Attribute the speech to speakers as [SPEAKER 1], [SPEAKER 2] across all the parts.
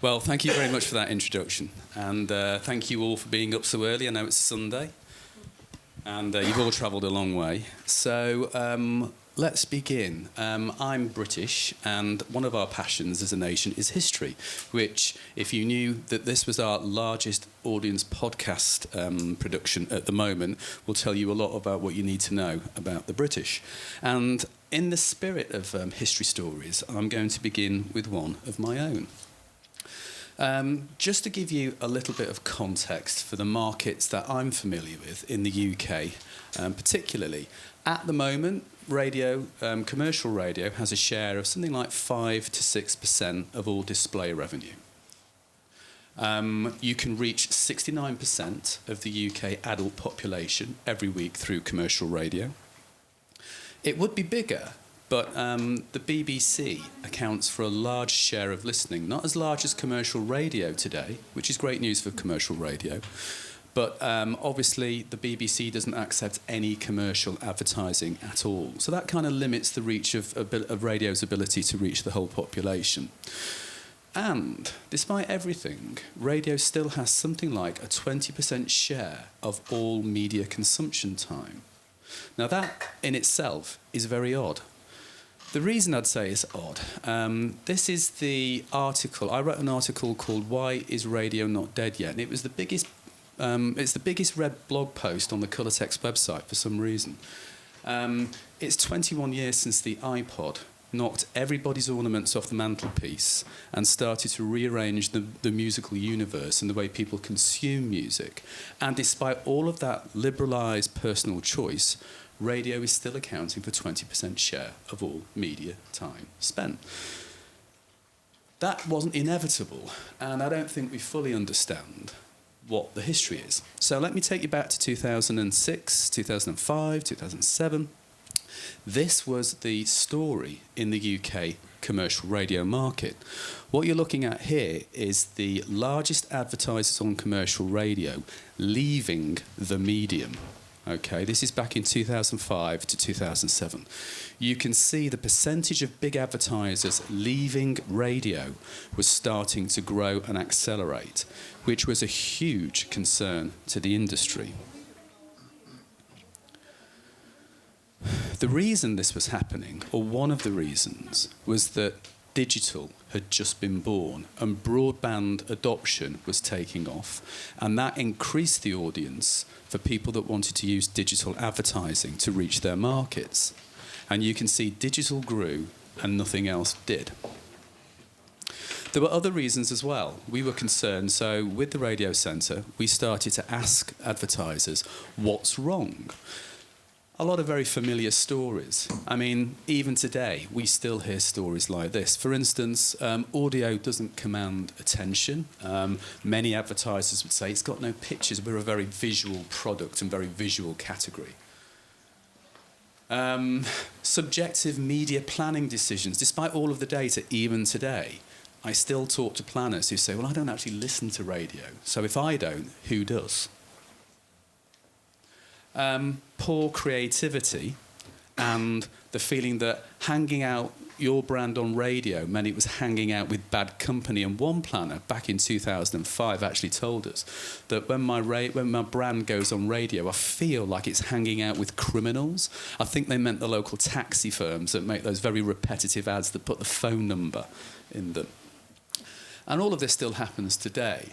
[SPEAKER 1] Well, thank you very much for that introduction, and thank you all for being up so early. I know it's a Sunday, and you've all travelled a long way. So let's begin. I'm British, and one of our passions as a nation is history, which, if you knew that this was our largest audience podcast production at the moment, will tell you a lot about what you need to know about the British. And in the spirit of history stories, I'm going to begin with one of my own. Just to give you a little bit of context for the markets that I'm familiar with in the UK, particularly, at the moment, radio, commercial radio, has a share of something like 5 to 6% of all display revenue. You can reach 69% of the UK adult population every week through commercial radio. It would be bigger, but the BBC accounts for a large share of listening, not as large as commercial radio today, which is great news for commercial radio, but obviously the BBC doesn't accept any commercial advertising at all. So that kind of limits the reach of radio's ability to reach the whole population. And despite everything, radio still has something like a 20% share of all media consumption time. Now that in itself is very odd. The reason I'd say it's odd, this is the article. I wrote an article called "Why Is Radio Not Dead Yet?" And it was the biggest. It's the biggest read blog post on the Colourtext website for some reason. It's 21 years since the iPod knocked everybody's ornaments off the mantelpiece and started to rearrange the musical universe and the way people consume music. And despite all of that liberalised personal choice, radio is still accounting for 20% share of all media time spent. That wasn't inevitable, and I don't think we fully understand what the history is. So let me take you back to 2006, 2005, 2007. This was the story in the UK commercial radio market. What you're looking at here is the largest advertisers on commercial radio leaving the medium. Okay, this is back in 2005 to 2007. You can see the percentage of big advertisers leaving radio was starting to grow and accelerate, which was a huge concern to the industry. The reason this was happening, or one of the reasons, was that digital had just been born and broadband adoption was taking off, and that increased the audience for people that wanted to use digital advertising to reach their markets. And you can see digital grew and nothing else did. There were other reasons as well. We were concerned, so with the Radiocentre, we started to ask advertisers, what's wrong? A lot of very familiar stories. I mean, even today, we still hear stories like this. For instance, audio doesn't command attention. Many advertisers would say it's got no pictures. We're a very visual product and very visual category. Subjective media planning decisions. Despite all of the data, even today, I still talk to planners who say, well, I don't actually listen to radio. So if I don't, who does? Poor creativity and the feeling that hanging out your brand on radio meant it was hanging out with bad company. And one planner back in 2005 actually told us that when my brand goes on radio, I feel like it's hanging out with criminals. I think they meant the local taxi firms that make those very repetitive ads that put the phone number in them. And all of this still happens today.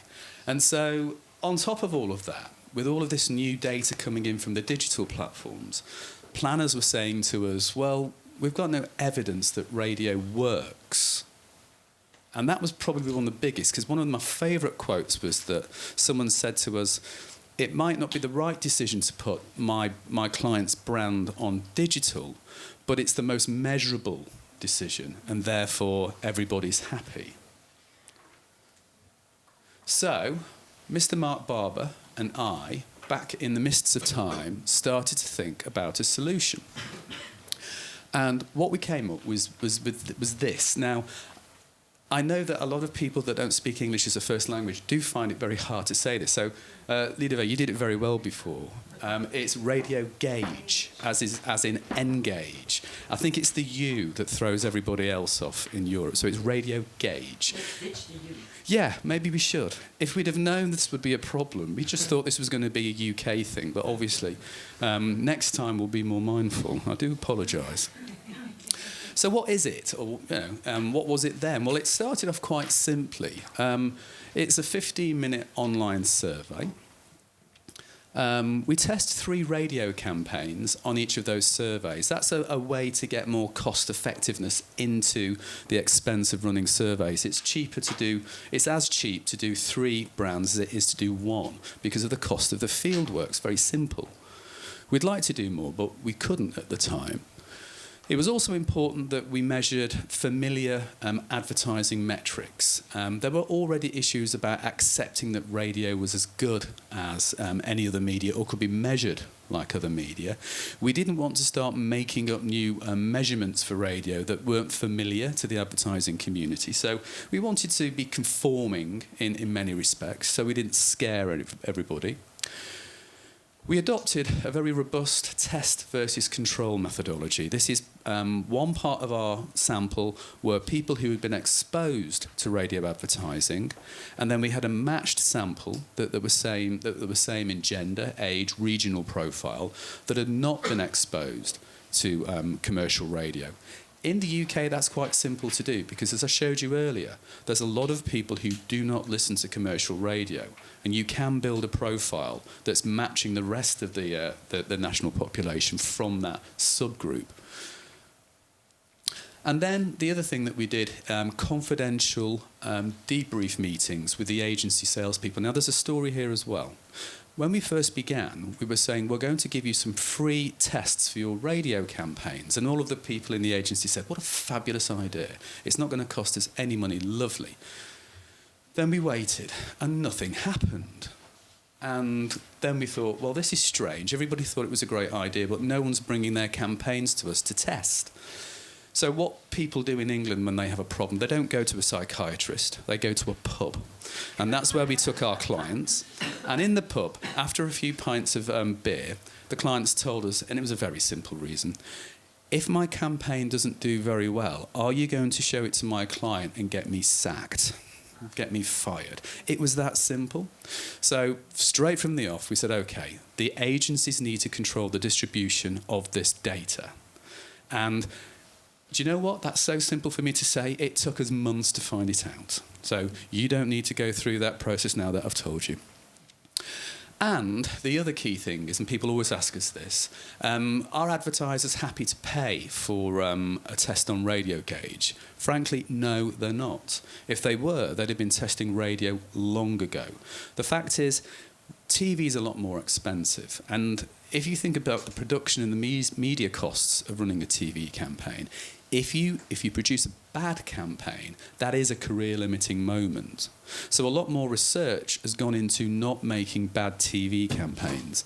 [SPEAKER 1] And so on top of all of that, with all of this new data coming in from the digital platforms, planners were saying to us, well, we've got no evidence that radio works. And that was probably one of the biggest, because one of my favourite quotes was that someone said to us, it might not be the right decision to put my client's brand on digital, but it's the most measurable decision, and therefore everybody's happy. So, Mr. Mark Barber and I, back in the mists of time, started to think about a solution. And what we came up with was this. Now, I know that a lot of people that don't speak English as a first language do find it very hard to say this. So, Lidova, you did it very well before. It's radio gauge, as in engage. I think it's the U that throws everybody else off in Europe. So it's radio gauge.
[SPEAKER 2] Ditch the U.
[SPEAKER 1] Yeah, maybe we should. If we'd have known this would be a problem, we just thought this was going to be a UK thing. But obviously, next time we'll be more mindful. I do apologise. So what is it? Or, what was it then? Well, it started off quite simply. It's a 15-minute online survey. We test 3 radio campaigns on each of those surveys. That's a way to get more cost effectiveness into the expense of running surveys. It's as cheap to do 3 brands as it is to do 1 because of the cost of the field work. It's very simple. We'd like to do more, but we couldn't at the time. It was also important that we measured familiar advertising metrics. There were already issues about accepting that radio was as good as any other media or could be measured like other media. We didn't want to start making up new measurements for radio that weren't familiar to the advertising community. So we wanted to be conforming in many respects, so we didn't scare everybody. We adopted a very robust test versus control methodology. This is one part of our sample were people who had been exposed to radio advertising, and then we had a matched sample that were same in gender, age, regional profile, that had not been exposed to commercial radio. In the UK, that's quite simple to do because, as I showed you earlier, there's a lot of people who do not listen to commercial radio, and you can build a profile that's matching the rest of the national population from that subgroup. And then the other thing that we did, confidential debrief meetings with the agency salespeople. Now, there's a story here as well. When we first began, we were saying, we're going to give you some free tests for your radio campaigns. And all of the people in the agency said, what a fabulous idea. It's not going to cost us any money. Lovely. Then we waited, and nothing happened. And then we thought, well, this is strange. Everybody thought it was a great idea, but no one's bringing their campaigns to us to test. So what people do in England when they have a problem, they don't go to a psychiatrist, they go to a pub. And that's where we took our clients. And in the pub, after a few pints of beer, the clients told us, and it was a very simple reason, if my campaign doesn't do very well, are you going to show it to my client and get me sacked? Get me fired? It was that simple. So straight from the off, we said, OK, the agencies need to control the distribution of this data. And do you know what? That's so simple for me to say. It took us months to find it out. So you don't need to go through that process now that I've told you. And the other key thing is, and people always ask us this, are advertisers happy to pay for a test on radio gauge? Frankly, no, they're not. If they were, they'd have been testing radio long ago. The fact is, TV is a lot more expensive. And if you think about the production and the media costs of running a TV campaign, if you produce a bad campaign, that is a career-limiting moment. So a lot more research has gone into not making bad TV campaigns.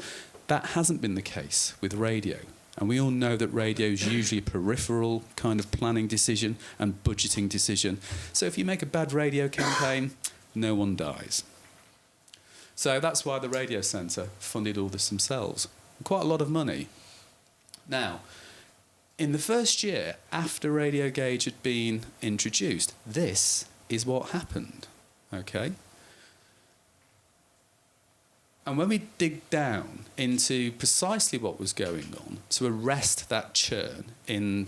[SPEAKER 1] That hasn't been the case with radio. And we all know that radio is usually a peripheral kind of planning decision and budgeting decision. So if you make a bad radio campaign, no one dies. So that's why the Radiocentre funded all this themselves. Quite a lot of money. Now, in the first year after Radio Gauge had been introduced, this is what happened, okay? And when we dig down into precisely what was going on to arrest that churn in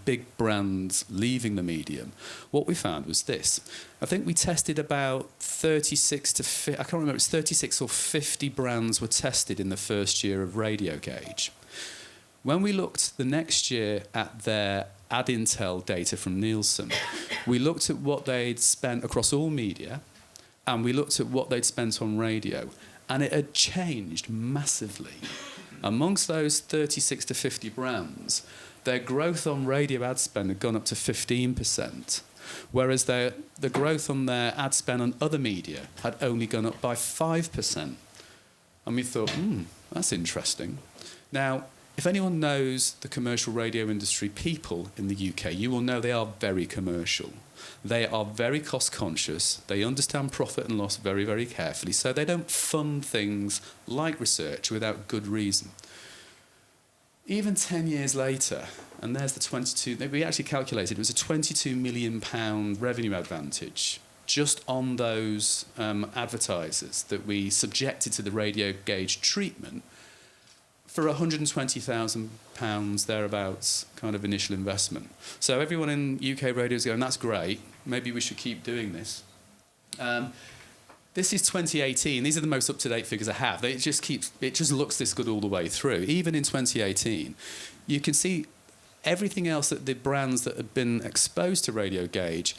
[SPEAKER 1] big brands leaving the medium, what we found was this. I think we tested about 36 or 50 brands were tested in the first year of Radio Gauge. When we looked the next year at their ad intel data from Nielsen, we looked at what they'd spent across all media, and we looked at what they'd spent on radio, and it had changed massively. Amongst those 36 to 50 brands, their growth on radio ad spend had gone up to 15%, whereas the growth on their ad spend on other media had only gone up by 5%. And we thought, that's interesting. Now, If anyone knows the commercial radio industry people in the UK, you will know they are very commercial. They are very cost conscious. They understand profit and loss very, very carefully. So they don't fund things like research without good reason. Even 10 years later, and there's the 22, we actually calculated it was a £22 million revenue advantage just on those advertisers that we subjected to the radio gauge treatment for £120,000 thereabouts kind of initial investment. So everyone in UK radio is going, that's great, maybe we should keep doing this. This is 2018. These are the most up-to-date figures I have. It just looks this good all the way through. Even in 2018, you can see everything else that the brands that had been exposed to radio gauge,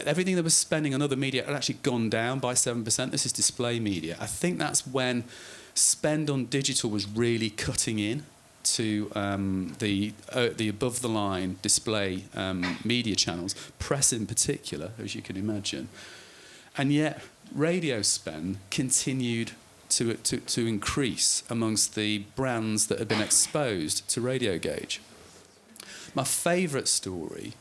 [SPEAKER 1] everything that was spending on other media had actually gone down by 7%. This is display media. I think that's when spend on digital was really cutting in to the above-the-line display media channels, press in particular, as you can imagine. And yet, radio spend continued to increase amongst the brands that had been exposed to radio gauge. My favourite story,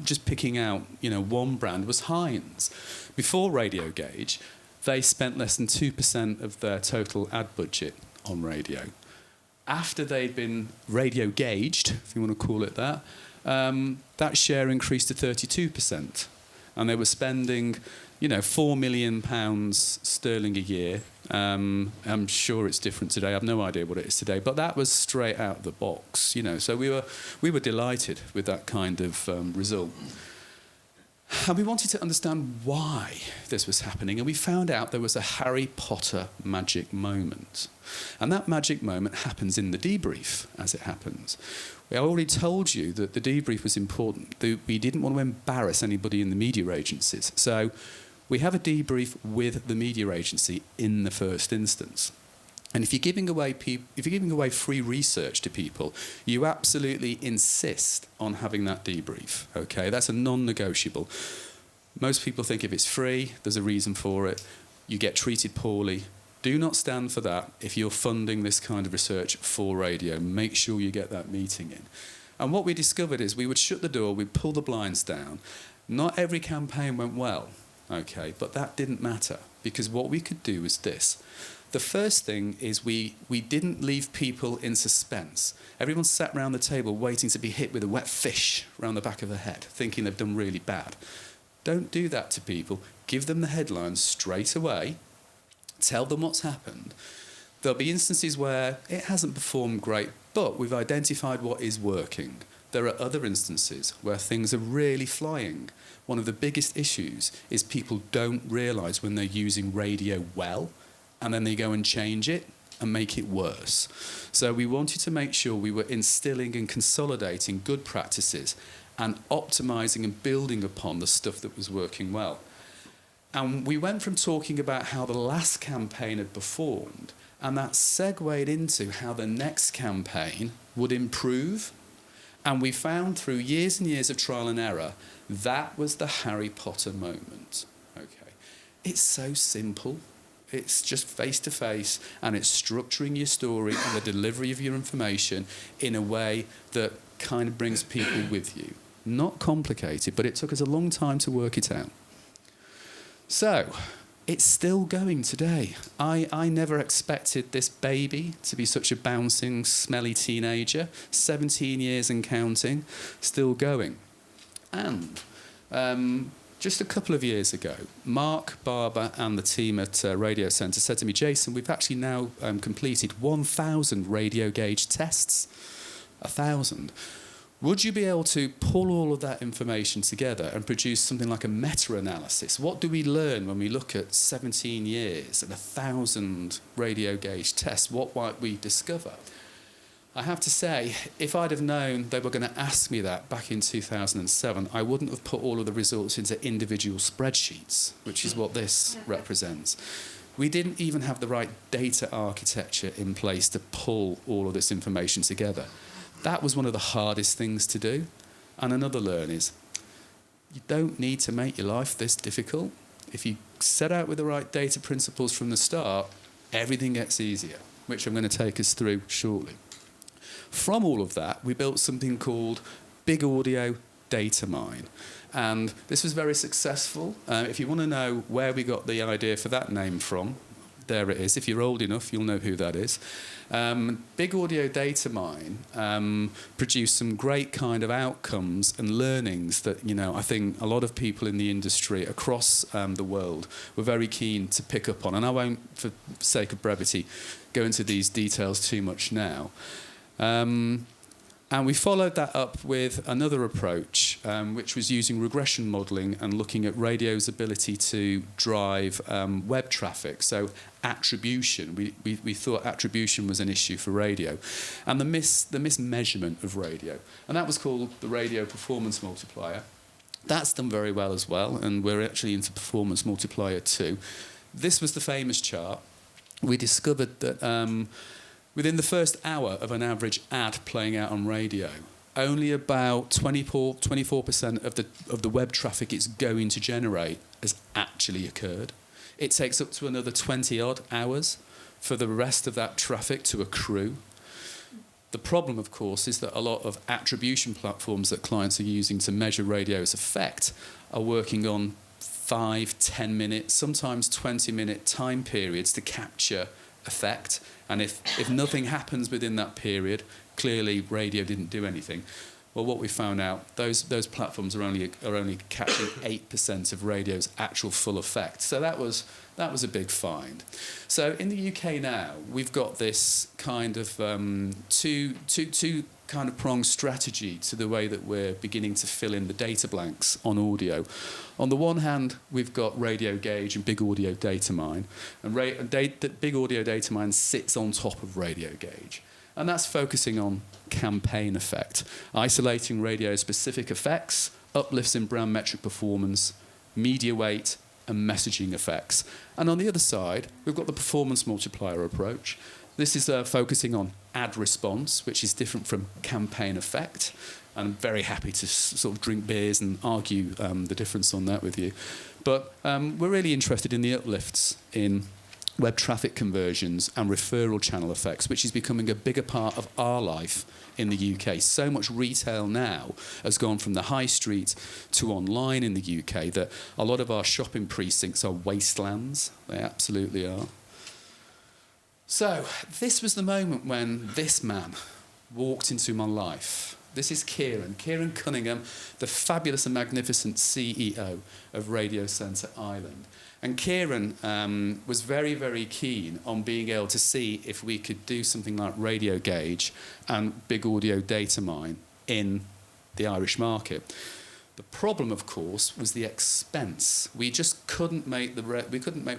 [SPEAKER 1] just picking out one brand, was Heinz. Before radio gauge, they spent less than 2% of their total ad budget on radio. After they'd been radio gauged, if you want to call it that, that share increased to 32%. And they were spending, £4 million sterling a year. I'm sure it's different today. I have no idea what it is today. But that was straight out of the box, So we were delighted with that kind of result. And we wanted to understand why this was happening, and we found out there was a Harry Potter magic moment. And that magic moment happens in the debrief, as it happens. I already told you that the debrief was important. We didn't want to embarrass anybody in the media agencies. So we have a debrief with the media agency in the first instance. And if you're giving away free research to people, you absolutely insist on having that debrief. Okay, that's a non-negotiable. Most people think if it's free, there's a reason for it. You get treated poorly. Do not stand for that if you're funding this kind of research for radio. Make sure you get that meeting in. And what we discovered is we would shut the door, we'd pull the blinds down. Not every campaign went well, okay, but that didn't matter because what we could do was this. The first thing is we didn't leave people in suspense. Everyone sat around the table waiting to be hit with a wet fish around the back of the head, thinking they've done really bad. Don't do that to people. Give them the headlines straight away. Tell them what's happened. There'll be instances where it hasn't performed great, but we've identified what is working. There are other instances where things are really flying. One of the biggest issues is people don't realise when they're using radio well, and then they go and change it and make it worse. So we wanted to make sure we were instilling and consolidating good practices and optimising and building upon the stuff that was working well. And we went from talking about how the last campaign had performed, and that segued into how the next campaign would improve. And we found through years and years of trial and error, that was the Harry Potter moment. Okay, it's so simple. It's just face-to-face, and it's structuring your story and the delivery of your information in a way that kind of brings people with you. Not complicated, but it took us a long time to work it out. So, it's still going today. I never expected this baby to be such a bouncing, smelly teenager. 17 years and counting, still going. And just a couple of years ago, Mark Barber and the team at Radiocentre said to me, Jason, we've actually now completed 1,000 radio gauge tests. 1,000. Would you be able to pull all of that information together and produce something like a meta-analysis? What do we learn when we look at 17 years and 1,000 radio gauge tests? What might we discover? I have to say, if I'd have known they were going to ask me that back in 2007, I wouldn't have put all of the results into individual spreadsheets, which is what this represents. We didn't even have the right data architecture in place to pull all of this information together. That was one of the hardest things to do. And another learn is, you don't need to make your life this difficult. If you set out with the right data principles from the start, everything gets easier, which I'm going to take us through shortly. From all of that, we built something called Big Audio Data Mine. And this was very successful. If you want to know where we got the idea for that name from, there it is. If you're old enough, you'll know who that is. Big Audio Data Mine produced some great kind of outcomes and learnings that, I think a lot of people in the industry across the world were very keen to pick up on. And I won't, for sake of brevity, go into these details too much now. And we followed that up with another approach, which was using regression modelling and looking at radio's ability to drive web traffic. So attribution, we thought attribution was an issue for radio, and the mismeasurement of radio. And that was called the radio performance multiplier. That's done very well as well, and we're actually into performance multiplier too. This was the famous chart. We discovered that within the first hour of an average ad playing out on radio, only about 24% of the web traffic it's going to generate has actually occurred. It takes up to another 20-odd hours for the rest of that traffic to accrue. The problem, of course, is that a lot of attribution platforms that clients are using to measure radio's effect are working on 5, 10 minute, sometimes 20-minute time periods to capture effect. And if nothing happens within that period, clearly radio didn't do anything. Well, what we found out, those platforms are only capturing 8% of radio's actual full effect. So that was a big find. So in the UK now, we've got this kind of two kind of pronged strategy to the way that we're beginning to fill in the data blanks on audio. On the one hand, we've got Radio Gauge and Big Audio Data Mine, and Big Audio Data Mine sits on top of Radio Gauge. And that's focusing on campaign effect, isolating radio-specific effects, uplifts in brand metric performance, media weight, and messaging effects. And on the other side, we've got the performance multiplier approach. This is focusing on ad response, which is different from campaign effect. And I'm very happy to sort of drink beers and argue the difference on that with you. But we're really interested in the uplifts in web traffic conversions and referral channel effects, which is becoming a bigger part of our life in the UK. So much retail now has gone from the high street to online in the UK that a lot of our shopping precincts are wastelands. They absolutely are. So this was the moment when this man walked into my life. This is Kieran Cunningham, the fabulous and magnificent CEO of Radiocentre Ireland. And Kieran was very, very keen on being able to see if we could do something like Radio Gauge and Big Audio Data Mine in the Irish market. The problem, of course, was the expense. We just couldn't make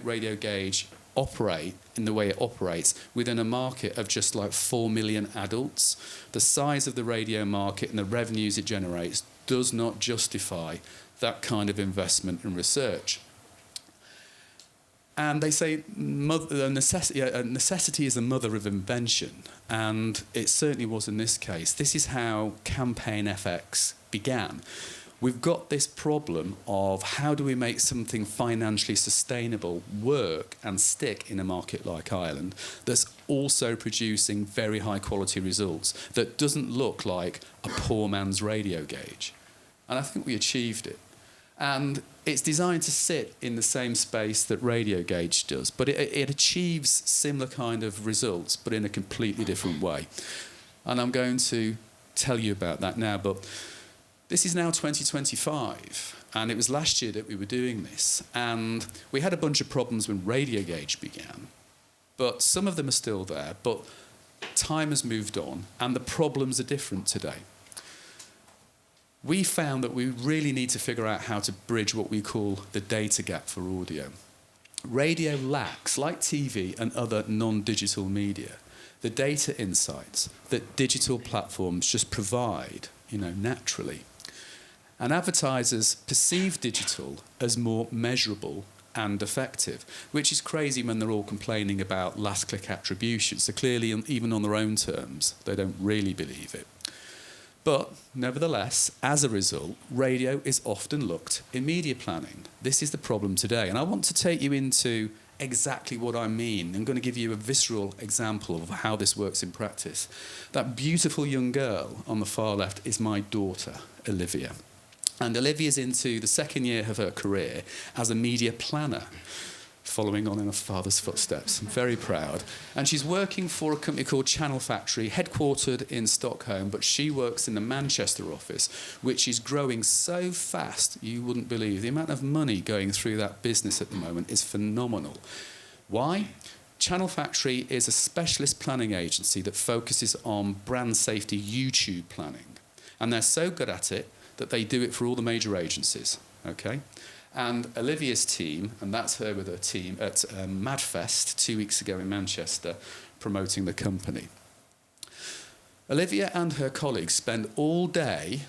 [SPEAKER 1] Radio Gauge operate in the way it operates within a market of just like 4 million adults. The size of the radio market and the revenues it generates does not justify that kind of investment in research. And they say necessity is the mother of invention, and it certainly was in this case. This is how CampaignFX began. We've got this problem of how do we make something financially sustainable work and stick in a market like Ireland that's also producing very high quality results, that doesn't look like a poor man's Radio Gauge. And I think we achieved it. And it's designed to sit in the same space that Radio Gauge does, but it achieves similar kind of results, but in a completely different way. And I'm going to tell you about that now, but this is now 2025, and it was last year that we were doing this, and we had a bunch of problems when Radio Gauge began, but some of them are still there, but time has moved on, and the problems are different today. We found that we really need to figure out how to bridge what we call the data gap for audio. Radio lacks, like TV and other non-digital media, the data insights that digital platforms just provide, naturally. And advertisers perceive digital as more measurable and effective, which is crazy when they're all complaining about last-click attribution. So clearly, even on their own terms, they don't really believe it. But nevertheless, as a result, radio is often looked in media planning. This is the problem today. And I want to take you into exactly what I mean. I'm going to give you a visceral example of how this works in practice. That beautiful young girl on the far left is my daughter, Olivia. And Olivia's into the second year of her career as a media planner, following on in her father's footsteps. I'm very proud. And she's working for a company called Channel Factory, headquartered in Stockholm, but she works in the Manchester office, which is growing so fast you wouldn't believe. The amount of money going through that business at the moment is phenomenal. Why? Channel Factory is a specialist planning agency that focuses on brand safety YouTube planning. And they're so good at it that they do it for all the major agencies, okay? And Olivia's team, and that's her with her team, at Madfest 2 weeks ago in Manchester, promoting the company. Olivia and her colleagues spend all day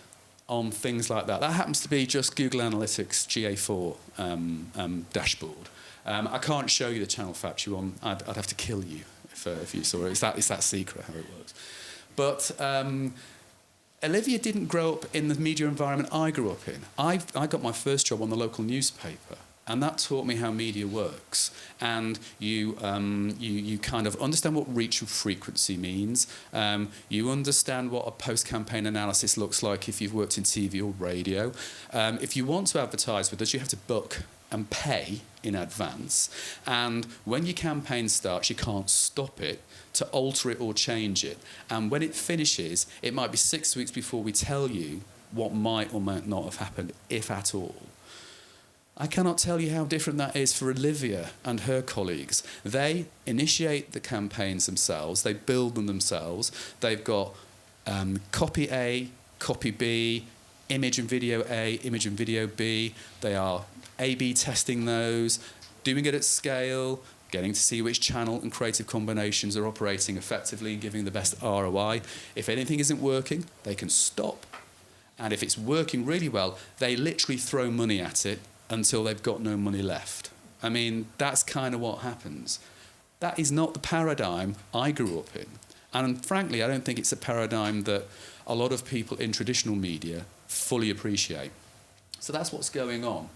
[SPEAKER 1] on things like that. That happens to be just Google Analytics GA4 dashboard. I can't show you the Channel Factory one. I'd have to kill you if you saw it. It's that secret how it works. But Olivia didn't grow up in the media environment I grew up in. I got my first job on the local newspaper, and that taught me how media works. And you kind of understand what reach and frequency means. You understand what a post-campaign analysis looks like if you've worked in TV or radio. If you want to advertise with us, you have to book and pay in advance. And when your campaign starts, you can't stop it to alter it or change it. And when it finishes, it might be 6 weeks before we tell you what might or might not have happened, if at all. I cannot tell you how different that is for Olivia and her colleagues. They initiate the campaigns themselves, they build them themselves. They've got copy A, copy B, image and video A, image and video B. They are A/B testing those, doing it at scale, getting to see which channel and creative combinations are operating effectively and giving the best ROI. If anything isn't working, they can stop. And if it's working really well, they literally throw money at it until they've got no money left. I mean, that's kind of what happens. That is not the paradigm I grew up in. And frankly, I don't think it's a paradigm that a lot of people in traditional media fully appreciate. So that's what's going on.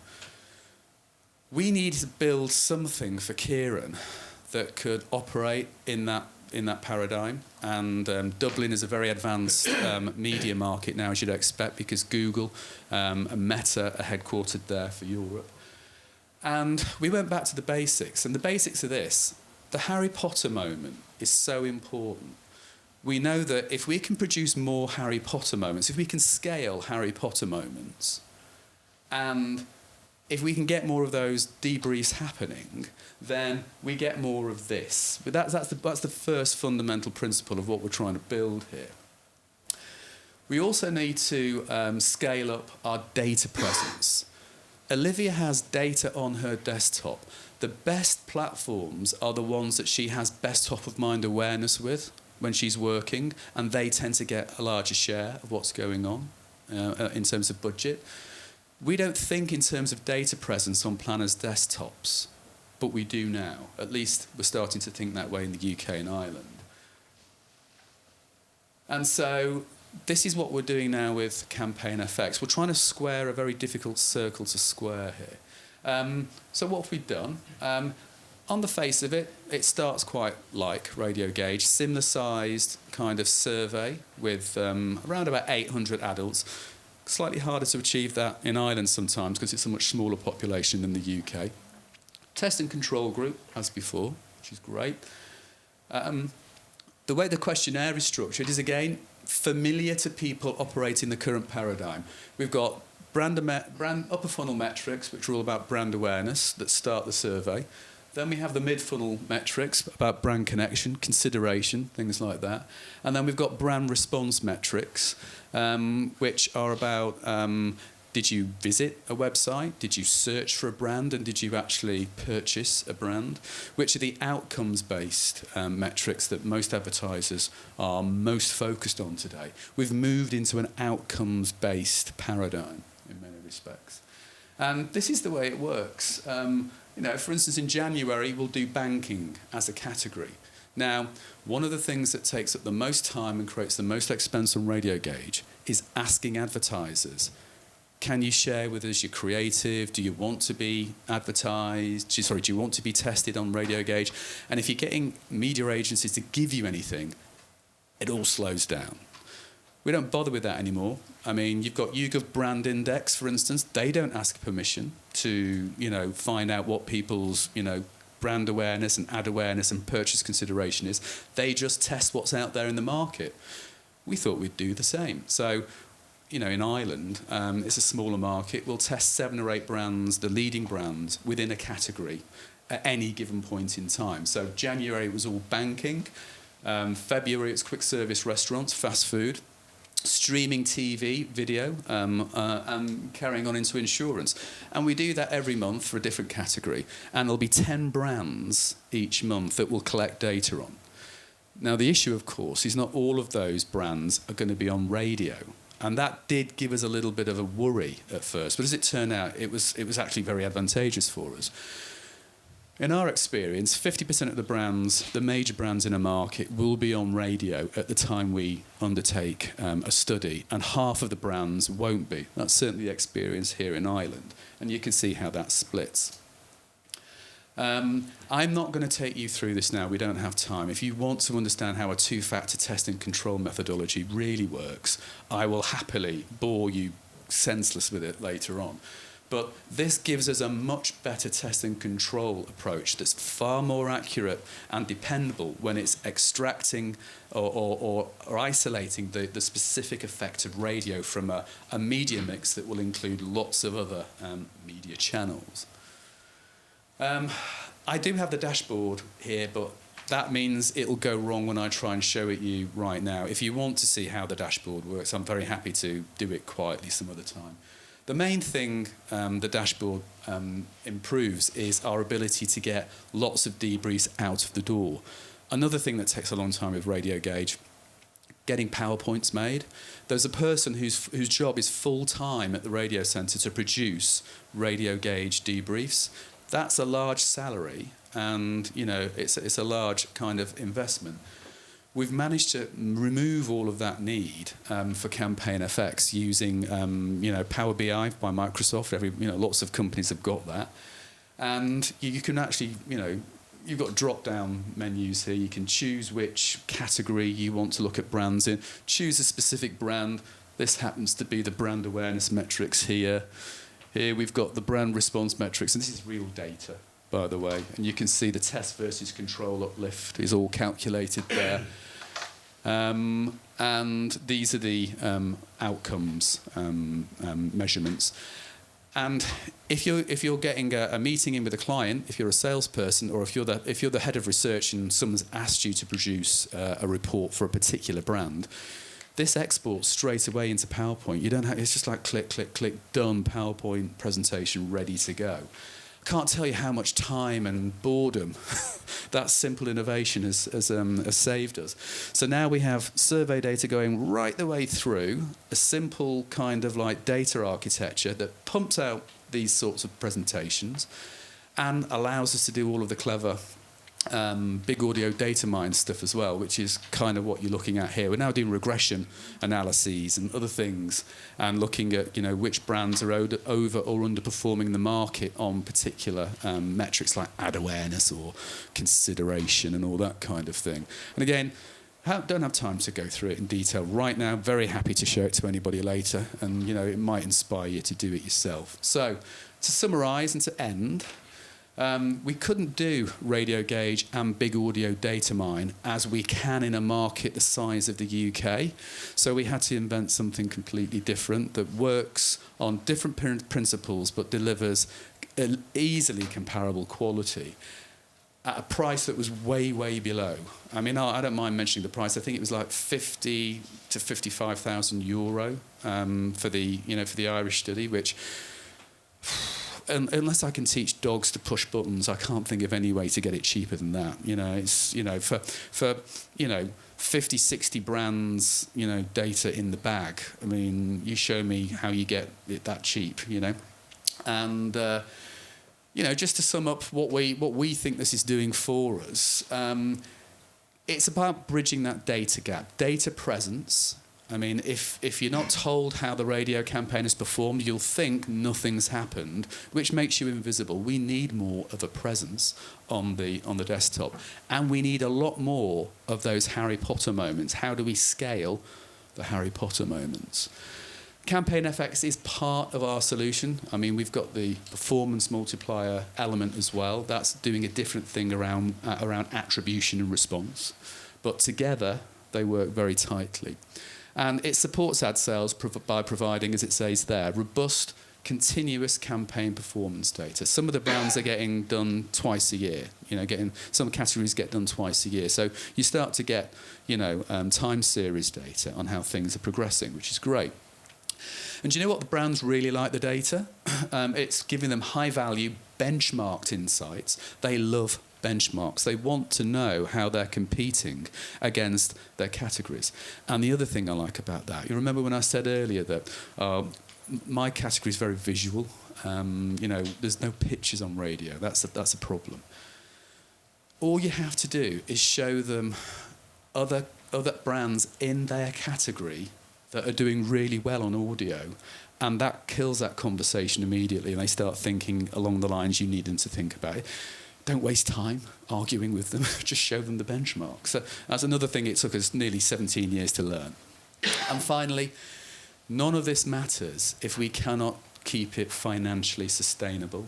[SPEAKER 1] We need to build something for Kieran that could operate in that paradigm. And Dublin is a very advanced media market now, as you'd expect, because Google and Meta are headquartered there for Europe. And we went back to the basics. And the basics are this. The Harry Potter moment is so important. We know that if we can produce more Harry Potter moments, if we can scale Harry Potter moments, and if we can get more of those debriefs happening, then we get more of this. But that's the first fundamental principle of what we're trying to build here. We also need to scale up our data presence. Olivia has data on her desktop. The best platforms are the ones that she has best top-of-mind awareness with when she's working, and they tend to get a larger share of what's going on in terms of budget. We don't think in terms of data presence on planners' desktops, but we do now. At least we're starting to think that way in the UK and Ireland. And so this is what we're doing now with CampaignFX. We're trying to square a very difficult circle to square here. So what have we done? On the face of it, it starts quite like Radio Gauge, similar-sized kind of survey with around about 800 adults. Slightly harder to achieve that in Ireland sometimes because it's a much smaller population than the UK. Test and control group, as before, which is great. The way the questionnaire is structured is, again, familiar to people operating the current paradigm. We've got brand upper funnel metrics, which are all about brand awareness, that start the survey. Then we have the mid-funnel metrics about brand connection, consideration, things like that. And then we've got brand response metrics, which are about did you visit a website, did you search for a brand, and did you actually purchase a brand? Which are the outcomes-based metrics that most advertisers are most focused on today. We've moved into an outcomes-based paradigm in many respects. And this is the way it works. For instance, in January, we'll do banking as a category. Now, one of the things that takes up the most time and creates the most expense on Radio Gauge is asking advertisers, can you share with us your creative? Do you want to be advertised? Do you want to be tested on Radio Gauge? And if you're getting media agencies to give you anything, it all slows down. We don't bother with that anymore. I mean, you've got YouGov Brand Index, for instance. They don't ask permission to, find out what people's, brand awareness and ad awareness and purchase consideration is. They just test what's out there in the market. We thought we'd do the same. So, in Ireland, it's a smaller market. We'll test 7 or 8 brands, the leading brands, within a category at any given point in time. So January was all banking. February it's quick service restaurants, fast food, streaming TV, video, and carrying on into insurance. And we do that every month for a different category. And there'll be 10 brands each month that we'll collect data on. Now, the issue, of course, is not all of those brands are going to be on radio. And that did give us a little bit of a worry at first. But as it turned out, it was actually very advantageous for us. In our experience, 50% of the brands, the major brands in a market, will be on radio at the time we undertake a study, and half of the brands won't be. That's certainly the experience here in Ireland, and you can see how that splits. I'm not going to take you through this now, we don't have time. If you want to understand how a 2-factor test and control methodology really works, I will happily bore you senseless with it later on. But this gives us a much better test and control approach that's far more accurate and dependable when it's extracting or isolating the specific effect of radio from a media mix that will include lots of other media channels. I do have the dashboard here, but that means it'll go wrong when I try and show it you right now. If you want to see how the dashboard works, I'm very happy to do it quietly some other time. The main thing the dashboard improves is our ability to get lots of debriefs out of the door. Another thing that takes a long time with Radio Gauge, getting PowerPoints made. There's a person whose job is full-time at the Radiocentre to produce Radio Gauge debriefs. That's a large salary, and it's a large kind of investment. We've managed to remove all of that need for CampaignFX using Power BI by Microsoft. Lots of companies have got that, and you can actually you've got drop-down menus here. You can choose which category you want to look at brands in. Choose a specific brand. This happens to be the brand awareness metrics here. Here we've got the brand response metrics, and this is real data, by the way. And you can see the test versus control uplift is all calculated there. And these are the outcomes measurements. And if you're getting a meeting in with a client, if you're a salesperson, or if you're the head of research and someone's asked you to produce a report for a particular brand, this exports straight away into PowerPoint. You don't have, it's just like click, click, click, done, PowerPoint presentation ready to go. I can't tell you how much time and boredom that simple innovation has saved us. So now we have survey data going right the way through, a simple kind of like data architecture that pumps out these sorts of presentations and allows us to do all of the clever big audio data mine stuff as well, which is kind of what you're looking at here. We're now doing regression analyses and other things, and looking at which brands are over or underperforming the market on particular metrics like ad awareness or consideration and all that kind of thing. And again, don't have time to go through it in detail right now. Very happy to show it to anybody later, and it might inspire you to do it yourself. So to summarise and to end. We couldn't do Radio Gauge and big audio data mine as we can in a market the size of the UK. So we had to invent something completely different that works on different principles but delivers easily comparable quality at a price that was way, way below. I mean, I don't mind mentioning the price. I think it was like 50 to 55,000 euro for the Irish study, which... unless I can teach dogs to push buttons, I can't think of any way to get it cheaper than that. It's for 50, 60 brands, data in the bag. I mean, you show me how you get it that cheap, And just to sum up what we think this is doing for us, it's about bridging that data gap, data presence I mean, if you're not told how the radio campaign has performed, you'll think nothing's happened, which makes you invisible. We need more of a presence on the desktop, and we need a lot more of those Harry Potter moments. How do we scale the Harry Potter moments? CampaignFX is part of our solution. I mean, we've got the performance multiplier element as well. That's doing a different thing around attribution and response, but together they work very tightly. And it supports ad sales by providing, as it says there, robust, continuous campaign performance data. Some of the brands are getting done twice a year. Some categories get done twice a year. So you start to get, time series data on how things are progressing, which is great. And do you know what? The brands really like the data. It's giving them high-value, benchmarked insights. They love benchmarks. They want to know how they're competing against their categories. And the other thing I like about that, you remember when I said earlier that my category is very visual. There's no pictures on radio. That's a problem. All you have to do is show them other brands in their category that are doing really well on audio, and that kills that conversation immediately, and they start thinking along the lines you need them to think about it. Don't waste time arguing with them. Just show them the benchmark. So that's another thing it took us nearly 17 years to learn. And finally, none of this matters if we cannot keep it financially sustainable.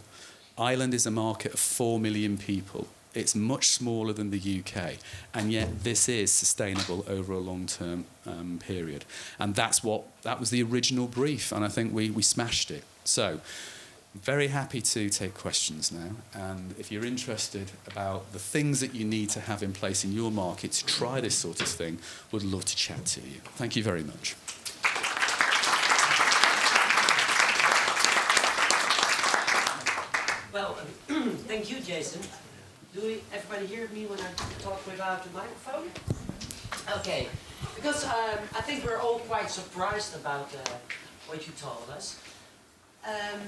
[SPEAKER 1] Ireland is a market of 4 million people. It's much smaller than the UK, and yet this is sustainable over a long-term period. And that was the original brief, and I think we smashed it. So, very happy to take questions now, and if you're interested about the things that you need to have in place in your market to try this sort of thing, would love to chat to you. Thank you very much.
[SPEAKER 2] Well, thank you, Jason. Everybody hear me when I talk without the microphone? Okay, because I think we're all quite surprised about what you told us. I'm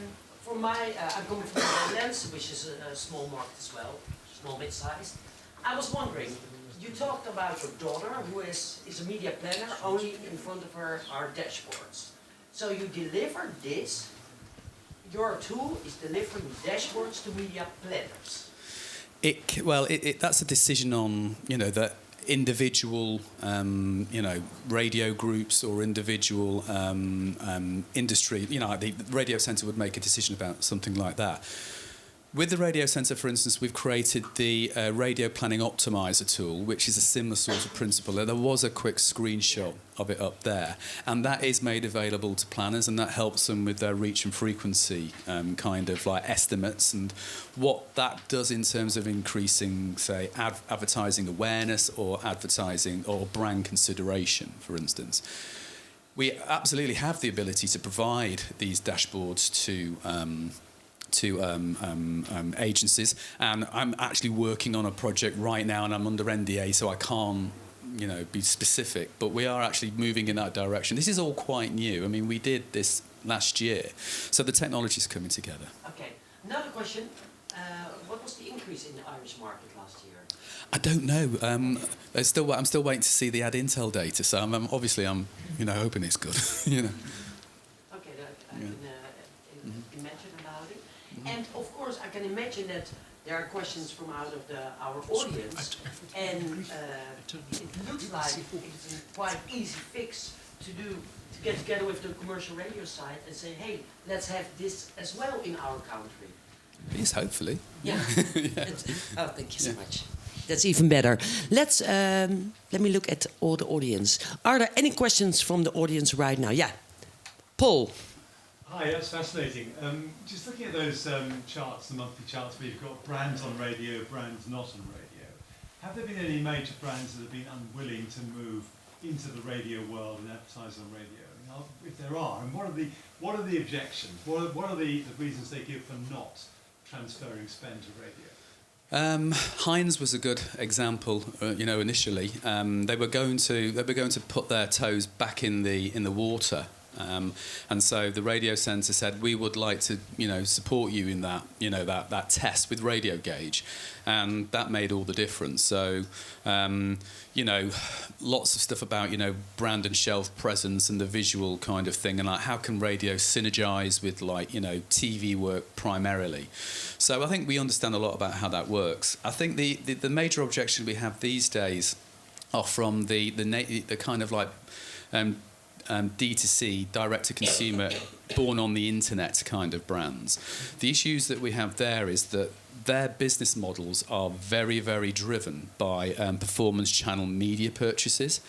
[SPEAKER 2] coming from the Netherlands, which is a small market as well, small mid-sized. I was wondering, you talked about your daughter, who is a media planner, only in front of our dashboards. So you deliver this, your tool is delivering dashboards to media planners.
[SPEAKER 1] That's a decision on, that individual, radio groups or individual industry. The Radiocentre would make a decision about something like that. With the Radiocentre, for instance, we've created the Radio Planning Optimizer tool, which is a similar sort of principle. There was a quick screenshot of it up there, and that is made available to planners, and that helps them with their reach and frequency estimates, and what that does in terms of increasing, say, advertising awareness or advertising or brand consideration, for instance. We absolutely have the ability to provide these dashboards to agencies, and I'm actually working on a project right now, and I'm under NDA, so I can't be specific, but we are actually moving in that direction. This is all quite new. I mean, we did this last year, so the technology is coming together.
[SPEAKER 2] Okay, another question. What was the increase in the Irish market last year?
[SPEAKER 1] I don't know. I'm still waiting to see the ad intel data, so I'm hoping it's good.
[SPEAKER 2] Okay, I can imagine about it. And of course, I can imagine that there are questions from out of our audience, and it looks like it's a quite easy fix to get together with the commercial radio side and say, hey, let's have this as well in our country.
[SPEAKER 1] Yes, hopefully.
[SPEAKER 2] Yeah. Oh, thank you so much. That's even better. Let me look at all the audience. Are there any questions from the audience right now? Yeah, Paul.
[SPEAKER 3] Hi, that's fascinating. Just looking at those charts, the monthly charts where you've got brands on radio, brands not on radio. Have there been any major brands that have been unwilling to move into the radio world and advertise on radio? If there are, and what are the objections? What are the reasons they give for not transferring spend to radio?
[SPEAKER 1] Heinz was a good example. Initially, they were going to put their toes back in the water And so the Radiocentre said, we would like to, support you in that, that test with radio gauge. And that made all the difference. So, lots of stuff about, brand and shelf presence and the visual kind of thing. And like, how can radio synergize with TV work primarily? So I think we understand a lot about how that works. I think the major objection we have these days are from the kind of like D2C, direct-to-consumer, born on the internet kind of brands. The issues that we have there is that their business models are very, very driven by performance channel media purchases.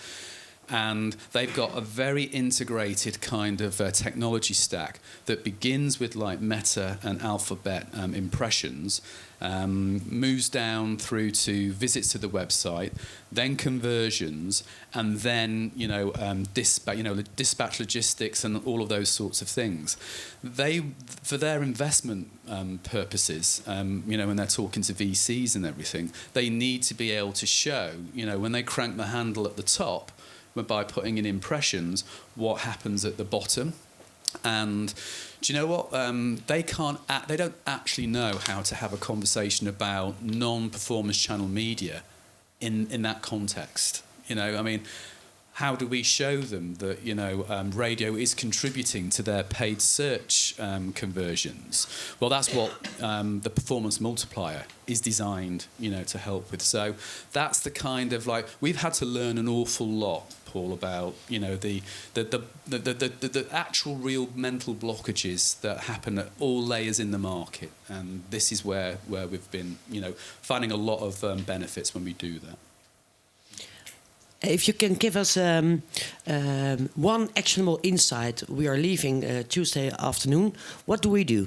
[SPEAKER 1] And they've got a very integrated kind of technology stack that begins with like Meta and Alphabet impressions, moves down through to visits to the website, then conversions, and then dispatch logistics and all of those sorts of things. They, for their investment purposes, when they're talking to VCs and everything, they need to be able to show, when they crank the handle at the top, by putting in impressions, what happens at the bottom. And do you know what? They don't actually know how to have a conversation about non-performance channel media in that context. How do we show them that radio is contributing to their paid search conversions? Well, that's what the performance multiplier is designed, to help with. So that's the kind of we've had to learn an awful lot, Paul, about the actual real mental blockages that happen at all layers in the market, and this is where we've been finding a lot of benefits when we do that.
[SPEAKER 4] If you can give us one actionable insight, we are leaving Tuesday afternoon. What do we do?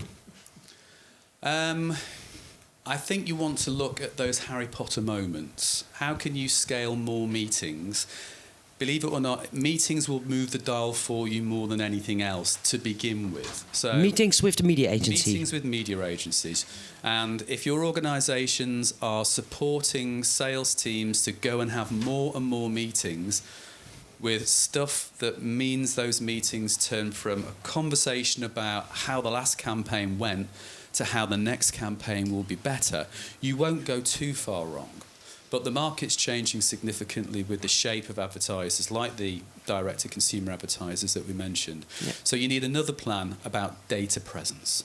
[SPEAKER 1] I think you want to look at those Harry Potter moments. How can you scale more meetings? Believe it or not, meetings will move the dial for you more than anything else to begin with. So
[SPEAKER 4] meetings with the media agency.
[SPEAKER 1] Meetings with media agencies. And if your organisations are supporting sales teams to go and have more and more meetings with stuff that means those meetings turn from a conversation about how the last campaign went to how the next campaign will be better, you won't go too far wrong. But the market's changing significantly with the shape of advertisers, like the direct-to-consumer advertisers that we mentioned. Yeah. So you need another plan about data presence.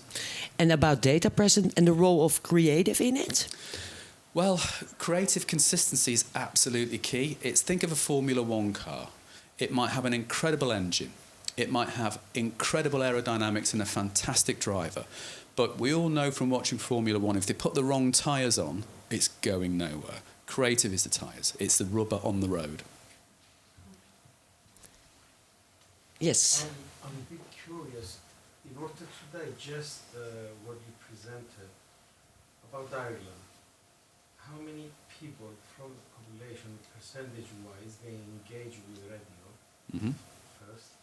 [SPEAKER 4] And about data presence and the role of creative in it?
[SPEAKER 1] Well, creative consistency is absolutely key. Think of a Formula One car. It might have an incredible engine. It might have incredible aerodynamics and a fantastic driver. But we all know from watching Formula One, if they put the wrong tyres on, it's going nowhere. Creative is the tyres. It's the rubber on the road.
[SPEAKER 4] Yes.
[SPEAKER 5] I'm a bit curious. In order to digest what you presented about Ireland, how many people from the population, percentage-wise, they engage with radio? First.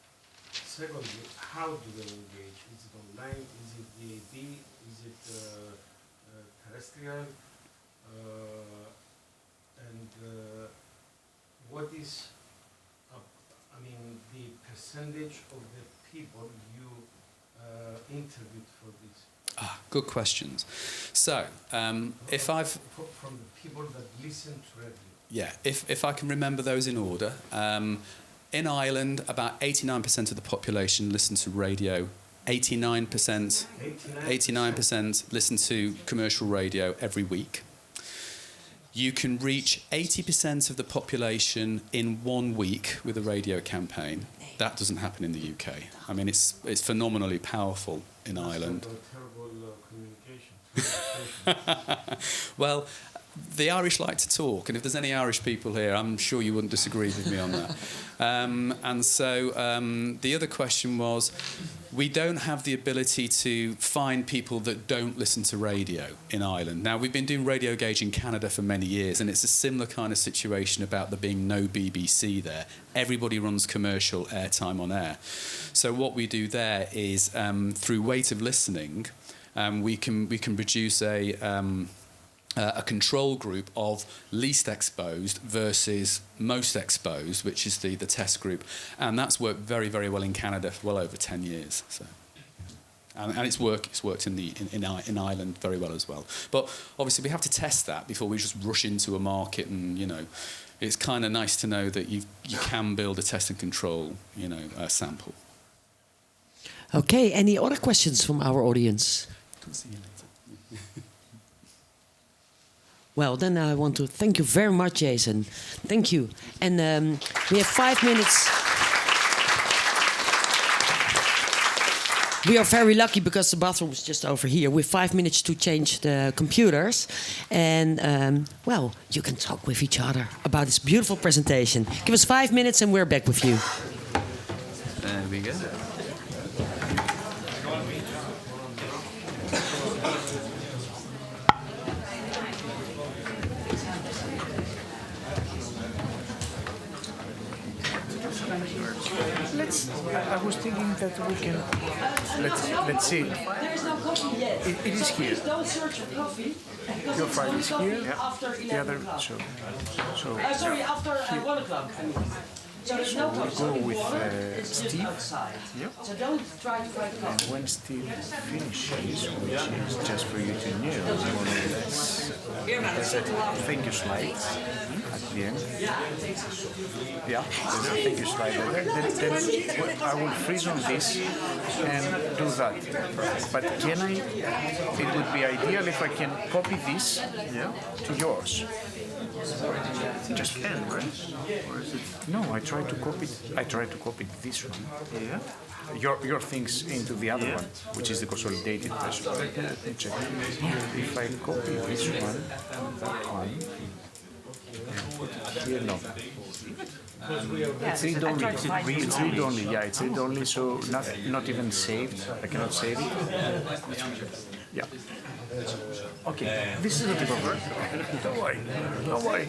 [SPEAKER 5] Secondly, how do they engage? Is it online? Is it DAB? Is it terrestrial? What is, the percentage of the people you interviewed for this?
[SPEAKER 1] Good questions. So, if I've...
[SPEAKER 5] From the people that listen to radio.
[SPEAKER 1] Yeah, if I can remember those in order. In Ireland, about 89% of the population listen to radio. 89% listen to commercial radio every week. You can reach 80% of the population in 1 week with a radio campaign. That doesn't happen in the UK. It's phenomenally powerful in Ireland.
[SPEAKER 5] Terrible communication.
[SPEAKER 1] Well, the Irish like to talk, and if there's any Irish people here, I'm sure you wouldn't disagree with me on that. And so the other question was, we don't have the ability to find people that don't listen to radio in Ireland. Now, we've been doing radio gauge in Canada for many years, and it's a similar kind of situation about there being no BBC there. Everybody runs commercial airtime on air. So what we do there is, through weight of listening, we can produce a control group of least exposed versus most exposed, which is the test group. And that's worked very, very well in Canada for well over 10 years. So. And it's worked in Ireland very well as well. But obviously we have to test that before we just rush into a market, and it's kind of nice to know that you can build a test and control sample.
[SPEAKER 4] Okay, any other questions from our audience?
[SPEAKER 1] See you later.
[SPEAKER 4] Well, then I want to thank you very much, Jason. Thank you. And we have 5 minutes. We are very lucky because the bathroom is just over here. We have 5 minutes to change the computers. And, well, you can talk with each other about this beautiful presentation. Give us 5 minutes and we're back with you.
[SPEAKER 1] There we go.
[SPEAKER 6] I was thinking that we can. Let's see.
[SPEAKER 2] There is no coffee yet.
[SPEAKER 6] It is here.
[SPEAKER 2] Don't search for coffee.
[SPEAKER 6] Your file is here.
[SPEAKER 2] After 11
[SPEAKER 6] The other.
[SPEAKER 2] o'clock.
[SPEAKER 6] Sorry,
[SPEAKER 2] After 1 o'clock. So there's no coffee.
[SPEAKER 6] go with
[SPEAKER 2] It's just
[SPEAKER 6] Steve.
[SPEAKER 2] outside.
[SPEAKER 6] Yep.
[SPEAKER 2] So don't try to find
[SPEAKER 6] And
[SPEAKER 2] coffee.
[SPEAKER 6] when Steve finishes, which is just for you to know, more or less, thank you slide at the end. Yeah, there's a thank you slide there. Then I will freeze on this and do that. But can I? It would be ideal if I can copy this to yours. Just pen, right? Or is it? No, I try to copy this one. Yeah. Your things into the other one, which is the consolidated version. Let me check. If I copy this one and that one, and put it here, no. It's read only. It's read only. Yeah, it's read only. So not even saved. I cannot save it. Yeah. Okay. This is the tip of it. Don't worry.